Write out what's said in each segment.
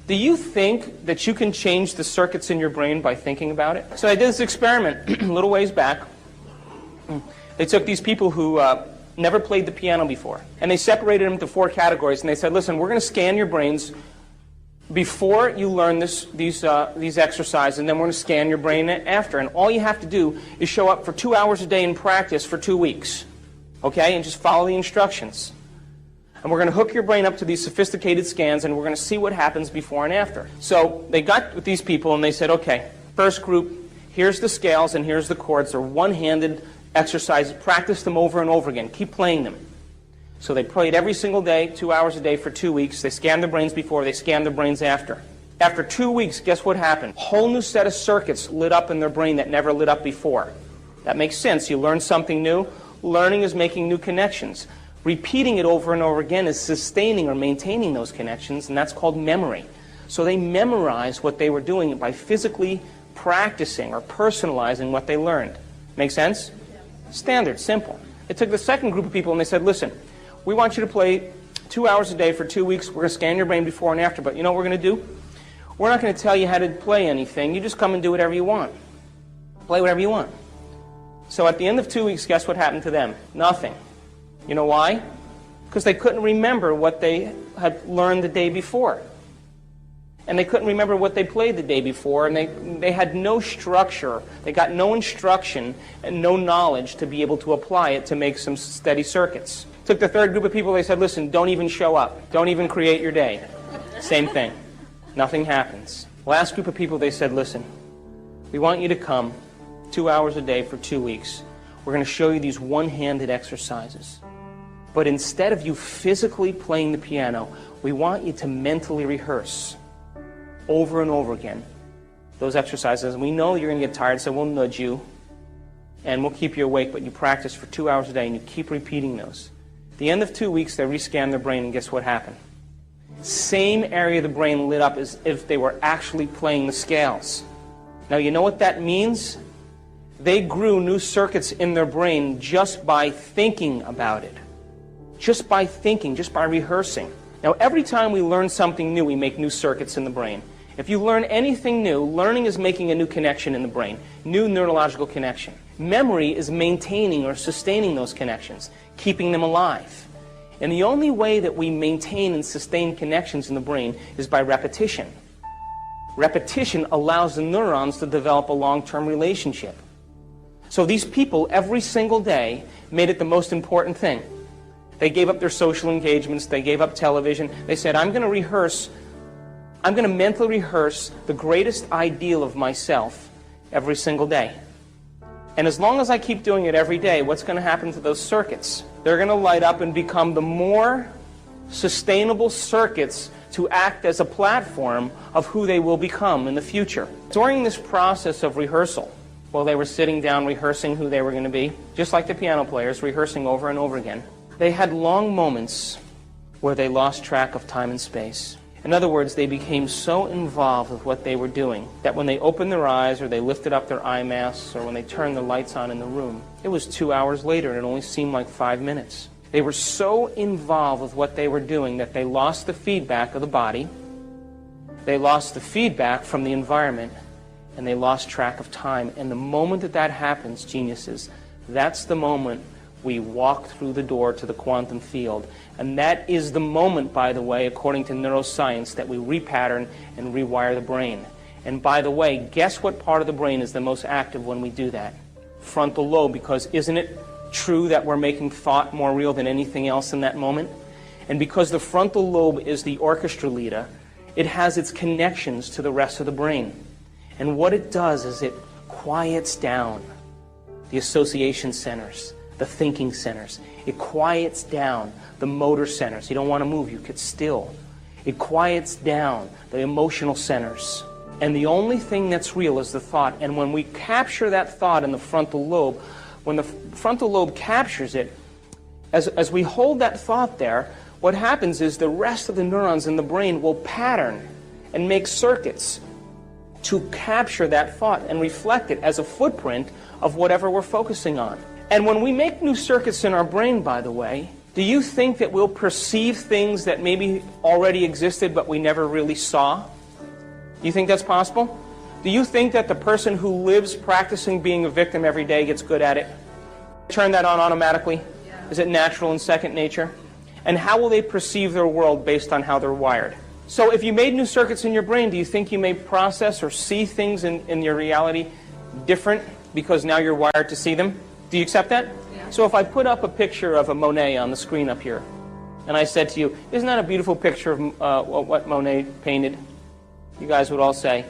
Do you think that you can change the circuits in your brain by thinking about it? So I did this experiment a little ways back. They took these people who never played the piano before, and they separated them into 4 categories, and they said, listen, we're going to scan your brains before you learn these exercises, and then we're going to scan your brain after. And all you have to do is show up for 2 hours a day in practice for 2 weeks, okay, and just follow the instructions. And we're going to hook your brain up to these sophisticated scans, and we're going to see what happens before and after. So they got with these people, and they said, okay, first group, here's the scales and here's the chords. They're one-handed exercises. Practice them over and over again. Keep playing them. So they played every single day, 2 hours a day for 2 weeks. They scanned their brains before, they scanned their brains after. After 2 weeks, guess what happened? A whole new set of circuits lit up in their brain that never lit up before. That makes sense. You learn something new. Learning is making new connections. Repeating it over and over again is sustaining or maintaining those connections, and that's called memory. So they memorized what they were doing by physically practicing or personalizing what they learned. Make sense? Standard, simple. They took the second group of people and they said, listen, we want you to play 2 hours a day for 2 weeks. We're going to scan your brain before and after, but you know what we're going to do? We're not going to tell you how to play anything. You just come and do whatever you want. Play whatever you want. So at the end of 2 weeks, guess what happened to them? Nothing. You know why? Because they couldn't remember what they had learned the day before. And they couldn't remember what they played the day before, and they had no structure. They got no instruction and no knowledge to be able to apply it to make some steady circuits. Took the third group of people, they said, listen, don't even show up. Don't even create your day. Same thing. Nothing happens. Last group of people, they said, listen, we want you to come 2 hours a day for 2 weeks. We're going to show you these one-handed exercises. But instead of you physically playing the piano, we want you to mentally rehearse over and over again those exercises. We know you're going to get tired, so we'll nudge you and we'll keep you awake, but you practice for 2 hours a day and you keep repeating those. At the end of 2 weeks, they rescanned their brain, and guess what happened? Same area of the brain lit up as if they were actually playing the scales. Now, you know what that means? They grew new circuits in their brain just by thinking about it. Just by thinking, just by rehearsing. Now, every time we learn something new, we make new circuits in the brain. If you learn anything new, learning is making a new connection in the brain, new neurological connection. Memory is maintaining or sustaining those connections, keeping them alive. And the only way that we maintain and sustain connections in the brain is by repetition. Repetition allows the neurons to develop a long-term relationship. So these people, every single day, made it the most important thing. They gave up their social engagements. They gave up television. They said, I'm going to mentally rehearse the greatest ideal of myself every single day. And as long as I keep doing it every day, what's going to happen to those circuits? They're going to light up and become the more sustainable circuits to act as a platform of who they will become in the future. During this process of rehearsal, while they were sitting down rehearsing who they were going to be, just like the piano players, rehearsing over and over again, they had long moments where they lost track of time and space. In other words, they became so involved with what they were doing that when they opened their eyes or they lifted up their eye masks or when they turned the lights on in the room, it was 2 hours later and it only seemed like 5 minutes. They were so involved with what they were doing that they lost the feedback of the body, they lost the feedback from the environment, and they lost track of time. And the moment that that happens, geniuses, that's the moment we walk through the door to the quantum field. And that is the moment, by the way, according to neuroscience, that we repattern and rewire the brain. And by the way, guess what part of the brain is the most active when we do that? Frontal lobe, because isn't it true that we're making thought more real than anything else in that moment? And because the frontal lobe is the orchestra leader, it has its connections to the rest of the brain. And what it does is it quiets down the association centers, the thinking centers. It quiets down the motor centers. You don't want to move, you get still. It quiets down the emotional centers. And the only thing that's real is the thought. And when we capture that thought in the frontal lobe, when the frontal lobe captures it, as we hold that thought there, what happens is the rest of the neurons in the brain will pattern and make circuits to capture that thought and reflect it as a footprint of whatever we're focusing on. And when we make new circuits in our brain, by the way, do you think that we'll perceive things that maybe already existed but we never really saw? You think that's possible? Do you think that the person who lives practicing being a victim every day gets good at it? Turn that on automatically? Is it natural and second nature? And how will they perceive their world based on how they're wired? So if you made new circuits in your brain, do you think you may process or see things in your reality different because now you're wired to see them? Do you accept that? Yeah. So if I put up a picture of a Monet on the screen up here, and I said to you, isn't that a beautiful picture of what Monet painted? You guys would all say,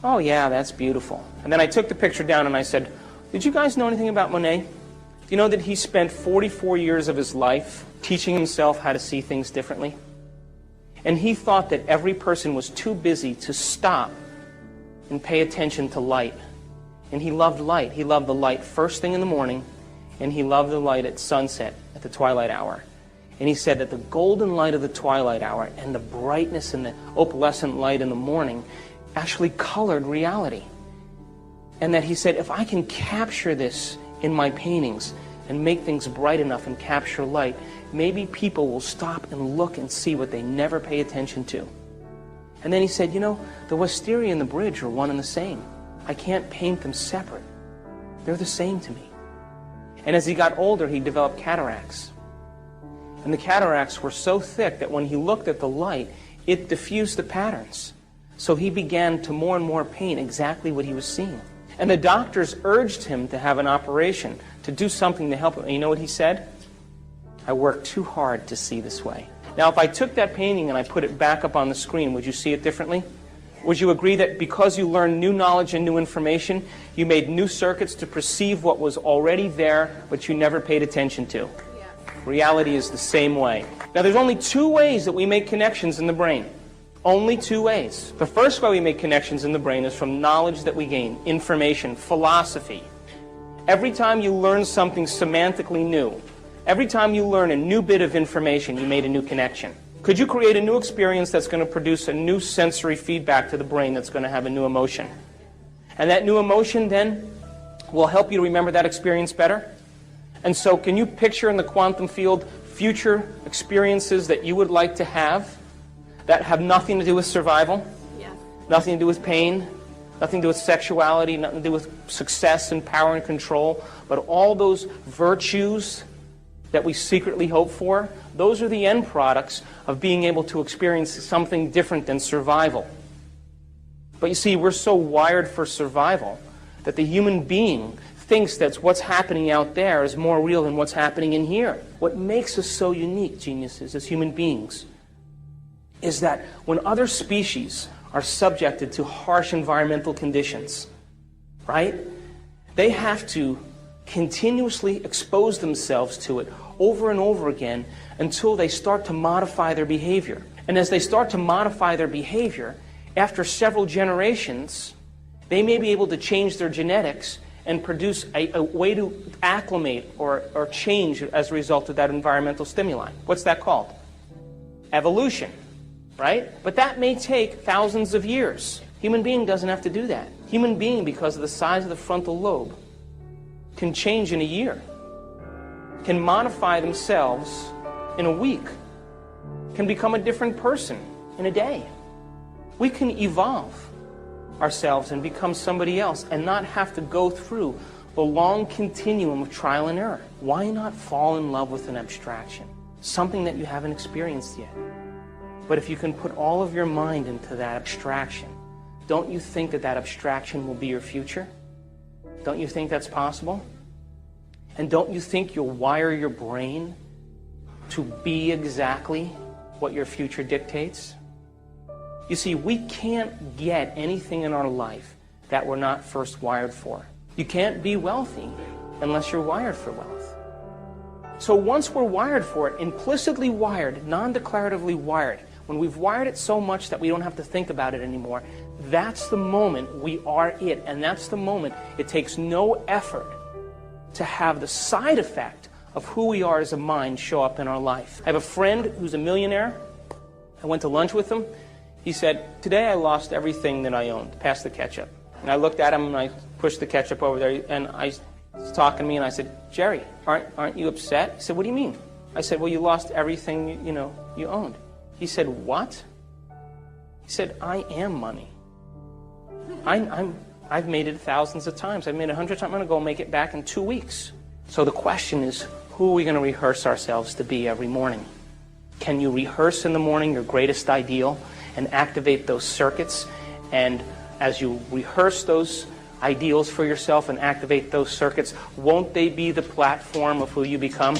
oh yeah, that's beautiful. And then I took the picture down and I said, did you guys know anything about Monet? Do you know that he spent 44 years of his life teaching himself how to see things differently? And he thought that every person was too busy to stop and pay attention to light. And he loved light. He loved the light first thing in the morning, and he loved the light at sunset, at the twilight hour. And he said that the golden light of the twilight hour and the brightness and the opalescent light in the morning actually colored reality. And that he said, if I can capture this in my paintings and make things bright enough and capture light, maybe people will stop and look and see what they never pay attention to. And then he said, you know, the wisteria and the bridge are one and the same. I can't paint them separate. They're the same to me. And as he got older, he developed cataracts. And the cataracts were so thick that when he looked at the light, it diffused the patterns. So he began to more and more paint exactly what he was seeing. And the doctors urged him to have an operation, to do something to help him. And you know what he said? I worked too hard to see this way. Now, if I took that painting and I put it back up on the screen, would you see it differently? Would you agree that because you learned new knowledge and new information, you made new circuits to perceive what was already there, but you never paid attention to? Yeah. Reality is the same way. Now, there's only two ways that we make connections in the brain. Only two ways. The first way we make connections in the brain is from knowledge that we gain, information, philosophy. Every time you learn something semantically new, every time you learn a new bit of information, you made a new connection. Could you create a new experience that's going to produce a new sensory feedback to the brain that's going to have a new emotion? And that new emotion then will help you to remember that experience better? And so can you picture in the quantum field future experiences that you would like to have that have nothing to do with survival? Yeah. Nothing to do with pain? Nothing to do with sexuality? Nothing to do with success and power and control? But all those virtues that we secretly hope for, those are the end products of being able to experience something different than survival. But you see, we're so wired for survival that the human being thinks that what's happening out there is more real than what's happening in here. What makes us so unique, geniuses, as human beings, is that when other species are subjected to harsh environmental conditions, right, they have to continuously expose themselves to it over and over again until they start to modify their behavior. And as they start to modify their behavior, after several generations, they may be able to change their genetics and produce a way to acclimate or change as a result of that environmental stimuli. What's that called? Evolution, right? But that may take thousands of years. Human being doesn't have to do that. Human being, because of the size of the frontal lobe, can change in a year, can modify themselves in a week, can become a different person in a day. We can evolve ourselves and become somebody else and not have to go through the long continuum of trial and error. Why not fall in love with an abstraction, something that you haven't experienced yet? But if you can put all of your mind into that abstraction, don't you think that that abstraction will be your future? Don't you think that's possible? And don't you think you'll wire your brain to be exactly what your future dictates? You see, we can't get anything in our life that we're not first wired for. You can't be wealthy unless you're wired for wealth. So once we're wired for it, implicitly wired, non-declaratively wired, when we've wired it so much that we don't have to think about it anymore, that's the moment we are it. And that's the moment it takes no effort to have the side effect of who we are as a mind show up in our life. I have a friend who's a millionaire. I went to lunch with him. He said, today I lost everything that I owned. Pass the ketchup. And I looked at him and I pushed the ketchup over there, and I was talking to me and I said, Jerry, aren't you upset? He said, what do you mean? I said, well, you lost everything you owned. He said, what? He said, I am money. I've made it thousands of times. I've made it 100 times. I'm going to go make it back in 2 weeks. So the question is, who are we going to rehearse ourselves to be every morning? Can you rehearse in the morning your greatest ideal and activate those circuits? And as you rehearse those ideals for yourself and activate those circuits, won't they be the platform of who you become?